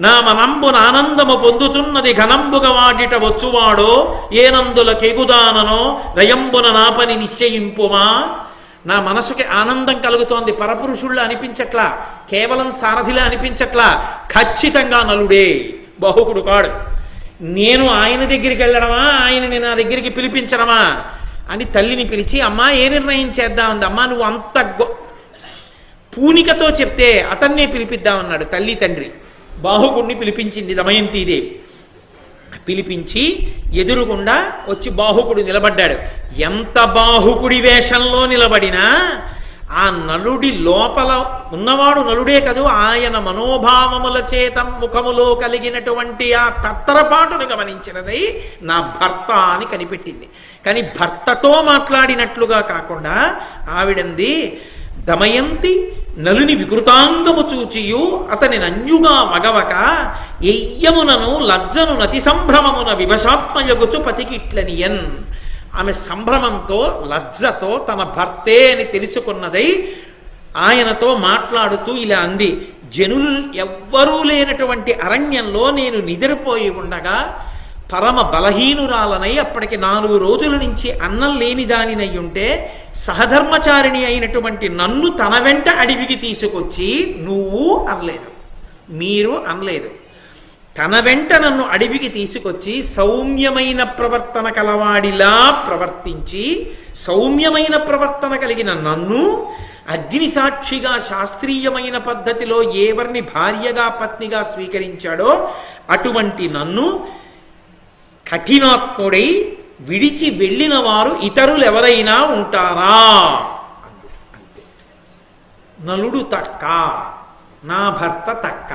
నా మనంబున ఆనందము పొందుచున్నది ఘనంబుగ వాటిట వచ్చువాడో ఏనందుల కెగుదాననో రయంబున నాపని నిశ్చయింపుమా. నా మనసుకి ఆనందం కలుగుతోంది, పరపురుషుళ్ళు అనిపించట్లా, కేవలం సారథిలా అనిపించట్లా, ఖచ్చితంగా నలుడే, బాహుకుడు కాడు. నేను ఆయన దగ్గరికి వెళ్ళడమా, ఆయనని నా దగ్గరికి పిలిపించడమా అని తల్లిని పిలిచి, అమ్మా ఏ నిర్ణయం చేద్దామంది. అమ్మా నువ్వు అంత పూనికతో చెప్తే అతన్నే పిలిపిద్దామన్నాడు తల్లి తండ్రి. బాహుకుడిని పిలిపించింది దమయంతీదేవి. పిలిపించి ఎదురుగుండా వచ్చి బాహుకుడు నిలబడ్డాడు. ఎంత బాహుకుడి వేషంలో నిలబడినా ఆ నలుడి లోపల ఉన్నవాడు నలుడే కదూ, ఆయన మనోభావముల చేత ముఖములో కలిగినటువంటి ఆ తత్తరపాటును గమనించినదై నా భర్త అని కనిపెట్టింది. కానీ భర్తతో మాట్లాడినట్లుగా కాకుండా ఆవిడంది, దమయంతి నలుని వికృతాంగము చూచియు అతని నన్యుగా మగవక ఎయ్యమునను లజ్జను నతి సంభ్రమమున వివశాత్మయగుచు పతికిట్లనియన్. ఆమె సంభ్రమంతో లజ్జతో తన భర్తే అని తెలుసుకున్నదై ఆయనతో మాట్లాడుతూ ఇలా అంది, జనులు ఎవ్వరూ లేనటువంటి అరణ్యంలో నేను నిద్రపోయి ఉండగా పరమ బలహీనురాలనై అప్పటికి 4 రోజుల నుంచి అన్నం లేని దానినై ఉంటే సహధర్మచారిణి అయినటువంటి నన్ను తన వెంట అడవికి తీసుకొచ్చి నువ్వు అనలేదు, మీరు అనలేదు, తన వెంట నన్ను అడవికి తీసుకొచ్చి సౌమ్యమైన ప్రవర్తన కలవాడిలా ప్రవర్తించి సౌమ్యమైన ప్రవర్తన కలిగిన నన్ను అగ్ని సాక్షిగా శాస్త్రీయమైన పద్ధతిలో ఎవరిని భార్యగా పత్నిగా స్వీకరించాడో అటువంటి నన్ను కఠినాత్ముడై విడిచి వెళ్ళిన వారు ఇతరులు ఎవరైనా ఉంటారా? అంతే. నలుడు తక్క, నా భర్త తక్క,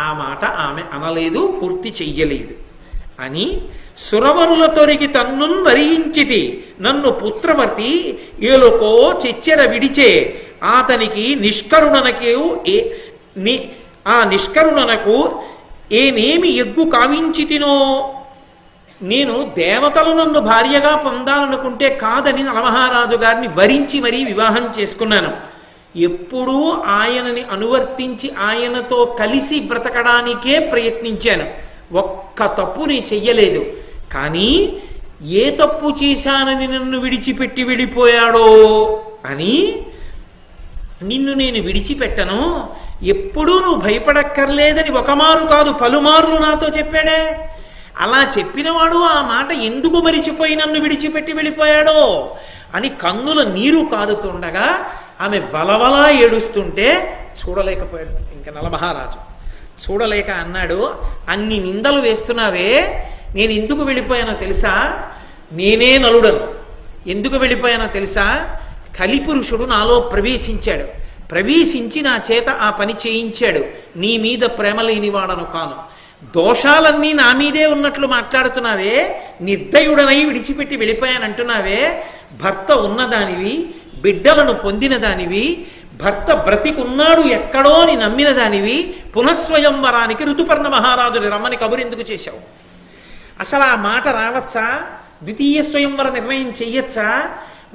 ఆ మాట ఆమె అనలేదు, పూర్తి చెయ్యలేదు అని సురవరుల తొరిగి తన్నున్ వరించితి నన్ను పుత్రవర్తి ఏలుకో చెచ్చెర విడిచే అతనికి నిష్కరుణనకు ఏమేమి ఎగ్గు కావించితినో. నేను దేవతలు నన్ను భార్యగా పొందాలనుకుంటే కాదని నలమహారాజు గారిని వరించి మరీ వివాహం చేసుకున్నాను. ఎప్పుడూ ఆయనని అనువర్తించి ఆయనతో కలిసి బ్రతకడానికే ప్రయత్నించాను. ఒక్క తప్పు నేను చెయ్యలేదు. కానీ ఏ తప్పు చేశానని నన్ను విడిచిపెట్టి వెళ్ళిపోయాడో అని, నిన్ను నేను విడిచిపెట్టను, ఎప్పుడూ నువ్వు భయపడక్కర్లేదని ఒకమారు కాదు పలుమార్లు నాతో చెప్పాడే. అలా చెప్పినవాడు ఆ మాట ఎందుకు మరిచిపోయి నన్ను విడిచిపెట్టి వెళ్ళిపోయాడో అని కన్నుల నీరు కారుతుండగా ఆమె వలవలా ఏడుస్తుంటే చూడలేకపోయాడు ఇంకా నలమహారాజు. చూడలేక అన్నాడు, అన్ని నిందలు వేస్తున్నావే, నేను ఎందుకు వెళ్ళిపోయానో తెలుసా? నేనే నలుడను. ఎందుకు వెళ్ళిపోయానో తెలుసా? కలిపురుషుడు నాలో ప్రవేశించాడు. ప్రవేశించి నా చేత ఆ పని చేయించాడు. నీ మీద ప్రేమ లేనివాడను కాను. దోషాలన్నీ నా మీదే ఉన్నట్లు మాట్లాడుతున్నావే, నిర్దయుడనై విడిచిపెట్టి వెళ్ళిపోయానంటున్నావే. భర్త ఉన్నదానివి, బిడ్డలను పొందిన దానివి, భర్త బ్రతికున్నాడు ఎక్కడో అని నమ్మిన దానివి, పునఃస్వయంవరానికి ఋతుపర్ణ మహారాజుని రమ్మని కబురెందుకు చేశావు? అసలు ఆ మాట రావచ్చా? ద్వితీయ స్వయంవర నిర్ణయం చెయ్యొచ్చా?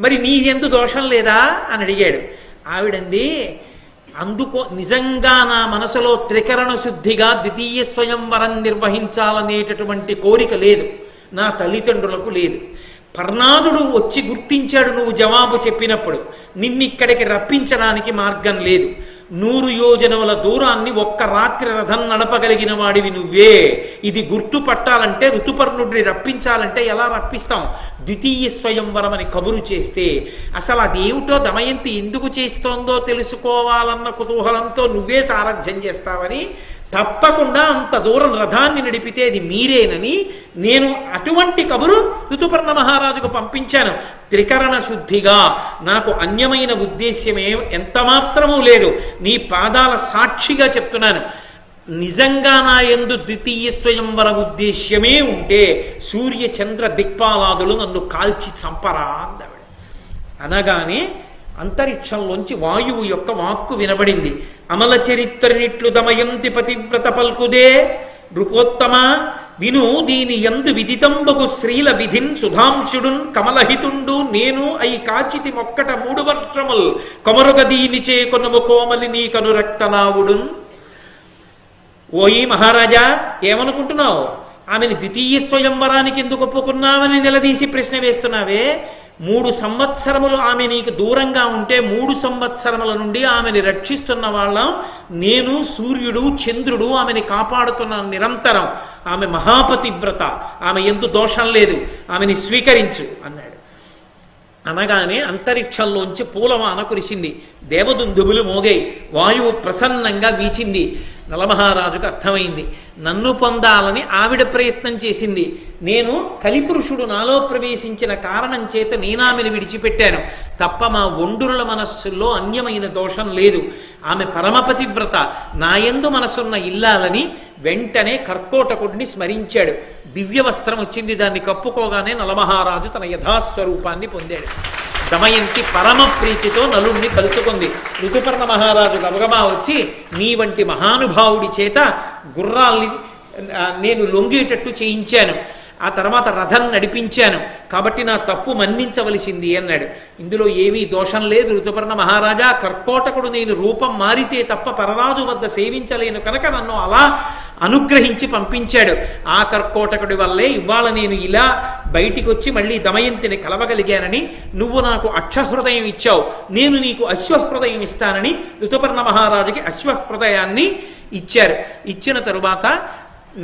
మరి నీ ఎందు దోషం లేదా అని అడిగాడు. ఆవిడంది, అందుకో నిజంగా నా మనసులో త్రికరణ శుద్ధిగా ద్వితీయ స్వయంవరం నిర్వహించాలనేటటువంటి కోరిక లేదు, నా తల్లిదండ్రులకు లేదు. పర్ణాదుడు వచ్చి గుర్తించాడు నువ్వు జవాబు చెప్పినప్పుడు. నిన్నిక్కడికి రప్పించడానికి మార్గం లేదు. 100 యోజనముల దూరాన్ని ఒక్క రాత్రి రథం నడపగలిగిన వాడివి నువ్వే. ఇది గుర్తుపట్టాలంటే, ఋతుపర్ణుడిని రప్పించాలంటే ఎలా రప్పిస్తాం? ద్వితీయ స్వయంవరం అని కబురు చేస్తే అసలు అదేమిటో దమయంతి ఎందుకు చేస్తోందో తెలుసుకోవాలన్న కుతూహలంతో నువ్వే సారథ్యం చేస్తావని, తప్పకుండా అంత దూరం రథాన్ని నడిపితే అది మీరేనని నేను అటువంటి కబురు ఋతుపర్ణ మహారాజుకు పంపించాను. త్రికరణ శుద్ధిగా నాకు అన్యమైన ఉద్దేశ్యమే ఎంతమాత్రమూ లేదు. నీ పాదాల సాక్షిగా చెప్తున్నాను, నిజంగా నా యందు ద్వితీయ స్వయంవర ఉద్దేశ్యమే ఉంటే సూర్య చంద్ర దిక్పాలాదులు నన్ను కాల్చి చంపరా అందవిడ. అనగానే అంతరిక్షంలోంచి వాయువు యొక్క వాక్కు వినబడింది. అమల చరిత్రనిట్లు దమయంతి పతివ్రత పల్కుదే నృపోత్తమ విను దీని యందు విదితంబకు శ్రీల విధిన్ సుధాంశుడున్ కమలహితుండు నేను అయి కాచితి మొక్కట 3 వర్షముల్ కొమరుగ దీని చేకొనుము కోమలి నీ కనురక్తనావుడున్. ఓయి మహారాజా, ఏమనుకుంటున్నావు? ఆమెను ద్వితీయ స్వయంవరానికి ఎందుకు ఒప్పుకున్నావని నిలదీసి ప్రశ్న వేస్తున్నావే. 3 సంవత్సరములు ఆమె నీకు దూరంగా ఉంటే 3 సంవత్సరముల నుండి ఆమెని రక్షిస్తున్న వాళ్ళం నేను, సూర్యుడు, చంద్రుడు ఆమెని కాపాడుతున్న నిరంతరం. ఆమె మహాపతివ్రత, ఆమె యందు దోషం లేదు, ఆమెని స్వీకరించు అన్నాడు. అనగానే అంతరిక్షంలోంచి పూలవాన కురిసింది. దేవదుందుబులు మోగాయి. వాయువు ప్రసన్నంగా వీచింది. నలమహారాజుకు అర్థమైంది, నన్ను పొందాలని ఆవిడ ప్రయత్నం చేసింది. నేను కలిపురుషుడు నాలో ప్రవేశించిన కారణం చేత నేనామెను విడిచిపెట్టాను తప్ప మా ఒండురుల మనస్సుల్లో అన్యమైన దోషం లేదు. ఆమె పరమపతివ్రత, నాయందు మనసున్న ఇల్లాలని వెంటనే కర్కోటకుడిని స్మరించాడు. దివ్య వస్త్రం వచ్చింది. దాన్ని కప్పుకోగానే నలమహారాజు తన యథాస్వరూపాన్ని పొందాడు. దమయంతి పరమ ప్రీతితో నలుణ్ణి కలుసుకుంది. ఋతుపర్ణ మహారాజు గబగబా వచ్చి, నీ వంటి మహానుభావుడి చేత గుర్రాల్ని నేను లొంగేటట్టు చేయించాను, ఆ తర్వాత రథం నడిపించాను, కాబట్టి నా తప్పు మన్నించవలసింది అన్నాడు. ఇందులో ఏమీ దోషం లేదు. ఋతుపర్ణ మహారాజా, కర్కోటకుడు నేను రూపం మారితే తప్ప పరరాజు వద్ద సేవించలేను కనుక నన్ను అలా అనుగ్రహించి పంపించాడు. ఆ కర్కోటకుడి వల్లే ఇవాళ నేను ఇలా బయటికి వచ్చి మళ్ళీ దమయంతిని కలవగలిగానని, నువ్వు నాకు అక్షహృదయం ఇచ్చావు, నేను నీకు అశ్వహృదయం ఇస్తానని ఋతుపర్ణ మహారాజుకి అశ్వహృదయాన్ని ఇచ్చారు. ఇచ్చిన తరువాత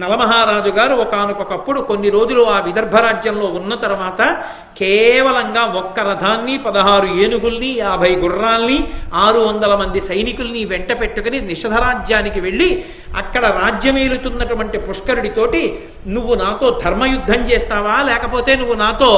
నలమహారాజు గారు ఒకానొకప్పుడు కొన్ని రోజులు ఆ విదర్భ రాజ్యంలో ఉన్న తర్వాత కేవలంగా ఒక్క రథాన్ని, 16 ఏనుగుల్ని, 50 గుర్రాల్ని, 600 మంది సైనికుల్ని వెంట పెట్టుకుని నిషధరాజ్యానికి వెళ్ళి అక్కడ రాజ్యమేలుతున్నటువంటి పుష్కరుడితోటి, నువ్వు నాతో ధర్మయుద్ధం చేస్తావా లేకపోతే నువ్వు నాతో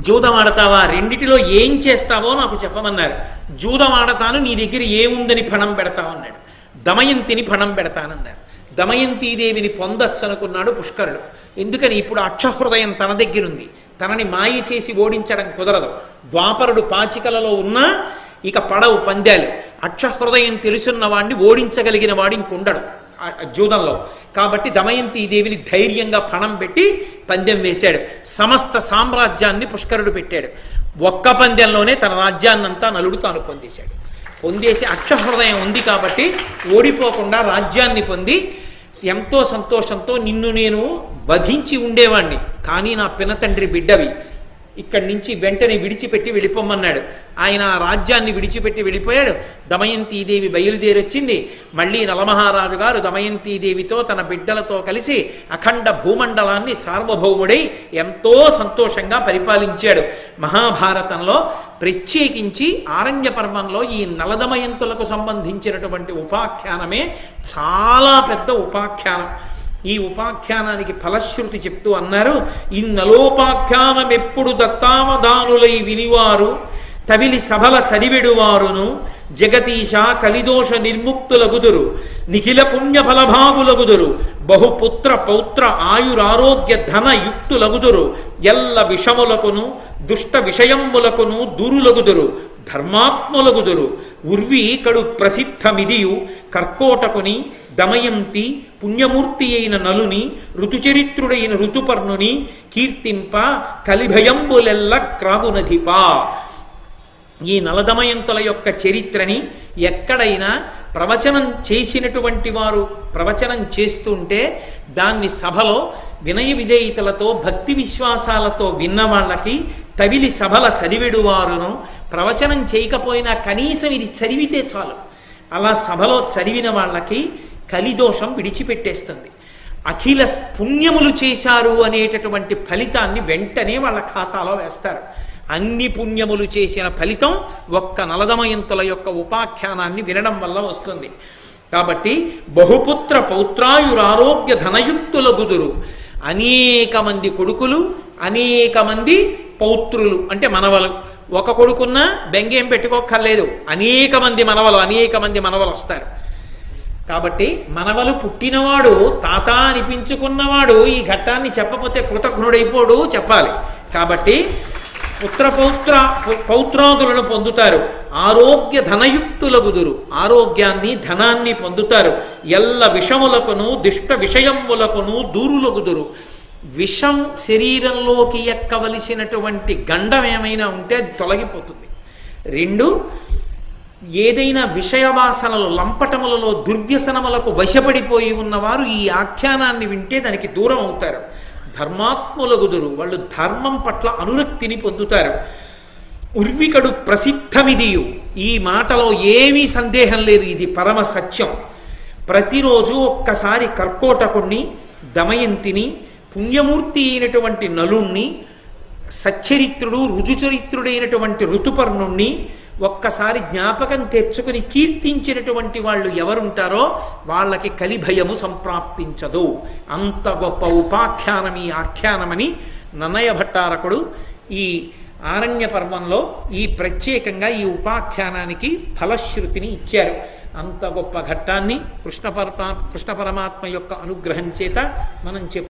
జూదం ఆడతావా, రెండిటిలో ఏం చేస్తావో నాకు చెప్పమన్నారు. జూదం ఆడతాను, నీ దగ్గర ఏముందని ఫణం పెడతావన్నాడు. దమయంతిని ఫణం పెడతానన్నారు. దమయంతీదేవిని పొందొచ్చనుకున్నాడు పుష్కరుడు. ఎందుకని, ఇప్పుడు అక్షహృదయం తన దగ్గరుంది, తనని మాయ చేసి ఓడించడం కుదరదు. ద్వాపరుడు పాచికలలో ఉన్నా ఇక పడవు పందాలు. అక్షహృదయం తెలుసున్న వాడిని ఓడించగలిగిన వాడు ఇంకొండడు జూదంలో. కాబట్టి దమయంతీదేవిని ధైర్యంగా పణం పెట్టి పందెం వేశాడు. సమస్త సామ్రాజ్యాన్ని పుష్కరుడు పెట్టాడు. ఒక్క పందెంలోనే తన రాజ్యాన్నంతా నలుడు తాను పొందేశాడు. పొందేసి అక్షహృదయం ఉంది కాబట్టి ఓడిపోకుండా రాజ్యాన్ని పొంది ఎంతో సంతోషంతో, నిన్ను నేను వధించి ఉండేవాణ్ణి, కానీ నా పినతండ్రి బిడ్డవి, ఇక్కడి నుంచి వెంటనే విడిచిపెట్టి వెళ్ళిపోమన్నాడు. ఆయన ఆ రాజ్యాన్ని విడిచిపెట్టి వెళ్ళిపోయాడు. దమయంతీదేవి బయలుదేరొచ్చింది. మళ్ళీ నలమహారాజు గారు దమయంతీదేవితో తన బిడ్డలతో కలిసి అఖండ భూమండలాన్ని సార్వభౌముడై ఎంతో సంతోషంగా పరిపాలించాడు. మహాభారతంలో ప్రత్యేకించి ఆరణ్య పర్వంలో ఈ నలదమయంతులకు సంబంధించినటువంటి ఉపాఖ్యానమే చాలా పెద్ద ఉపాఖ్యానం. ఈ ఉపాఖ్యానానికి ఫలశ్రుతి చెప్తూ అన్నారు, ఇన్నలోపాఖ్యానమెప్పుడు దత్తావధానులై వినివారు తవిలి సభల చదివెడువారును జగతీశ కలిదోష నిర్ముక్తులగుదురు నిఖిల పుణ్య ఫలభాగులగుదురు బహుపుత్ర పౌత్ర ఆయురారోగ్య ధన యుక్తులగుదురు ఎల్ల విషములకును దుష్ట విషయములకును దూరులగుదురు ధర్మాత్ములగుదురు ఉర్వి కడు ప్రసిద్ధమిదియు కర్కోటకుని దమయంతి పుణ్యమూర్తి అయిన నలుని ఋతుచరిత్రుడైన ఋతుపర్ణుని కీర్తింప కలిభయంబులెల్ల క్రాగునధిపా. ఈ నలదమయంతుల యొక్క చరిత్రని ఎక్కడైనా ప్రవచనం చేసినటువంటి వారు ప్రవచనం చేస్తుంటే దాన్ని సభలో వినయ విధేయతలతో భక్తి విశ్వాసాలతో విన్న వాళ్ళకి తవిలి సభల చదివెడువారును, ప్రవచనం చేయకపోయినా కనీసం ఇది చదివితే చాలు, అలా సభలో చదివిన వాళ్ళకి కలిదోషం విడిచిపెట్టేస్తుంది. అఖిల పుణ్యములు చేశారు అనేటటువంటి ఫలితాన్ని వెంటనే వాళ్ళ ఖాతాలో వేస్తారు. అన్ని పుణ్యములు చేసిన ఫలితం ఒక్క నలదమయంతుల యొక్క ఉపాఖ్యానాన్ని వినడం వల్ల వస్తుంది. కాబట్టి బహుపుత్ర పౌత్రాయురారోగ్య ధనయుక్తులగుదురు, అనేక మంది కొడుకులు, అనేక మంది పౌత్రులు అంటే మనవలు. ఒక కొడుకున్నా బెంగేం పెట్టుకోక్కర్లేదు, అనేక మంది మనవలు వస్తారు. కాబట్టి మనవలు పుట్టినవాడు తాత అనిపించుకున్నవాడు ఈ ఘట్టాన్ని చెప్పకపోతే కృతజ్ఞుడైపోడు, చెప్పాలి. కాబట్టి పౌత్రాదులను పొందుతారు, ఆరోగ్య ధనయుక్తులగుదురు, ఆరోగ్యాన్ని ధనాన్ని పొందుతారు, ఎల్ల విషములకును దుష్ట విషయములకును దూరులగుదురు. విషం శరీరంలోకి ఎక్కవలసినటువంటి గండం ఏమైనా ఉంటే అది తొలగిపోతుంది. 2, ఏదైనా విషయవాసనలు లంపటములలో దుర్వ్యసనములకు వశపడిపోయి ఉన్నవారు ఈ ఆఖ్యానాన్ని వింటే దానికి దూరం అవుతారు. ధర్మాత్ములగుదురు, వాళ్ళు ధర్మం పట్ల అనురక్తిని పొందుతారు. ఉర్వికడు ప్రసిద్ధమిదియు, ఈ మాటలో ఏమీ సందేహం లేదు, ఇది పరమ సత్యం. ప్రతిరోజు ఒక్కసారి కర్కోటకుణ్ణి, దమయంతిని, పుణ్యమూర్తి అయినటువంటి నలుణ్ణి, సచ్చరిత్రుడు రుజుచరిత్రుడైనటువంటి ఋతుపర్ణుణ్ణి ఒక్కసారి జ్ఞాపకం తెచ్చుకుని కీర్తించినటువంటి వాళ్ళు ఎవరుంటారో వాళ్ళకి కలిభయము సంప్రాప్తించదు. అంత గొప్ప ఉపాఖ్యానం ఈ ఆఖ్యానమని నన్నయ భట్టారకుడు ఈ ఆరణ్య పర్వంలో ఈ ప్రత్యేకంగా ఈ ఉపాఖ్యానానికి ఫలశ్రుతిని ఇచ్చారు. అంత గొప్ప ఘట్టాన్ని కృష్ణ పరమాత్మ యొక్క అనుగ్రహం చేత మనం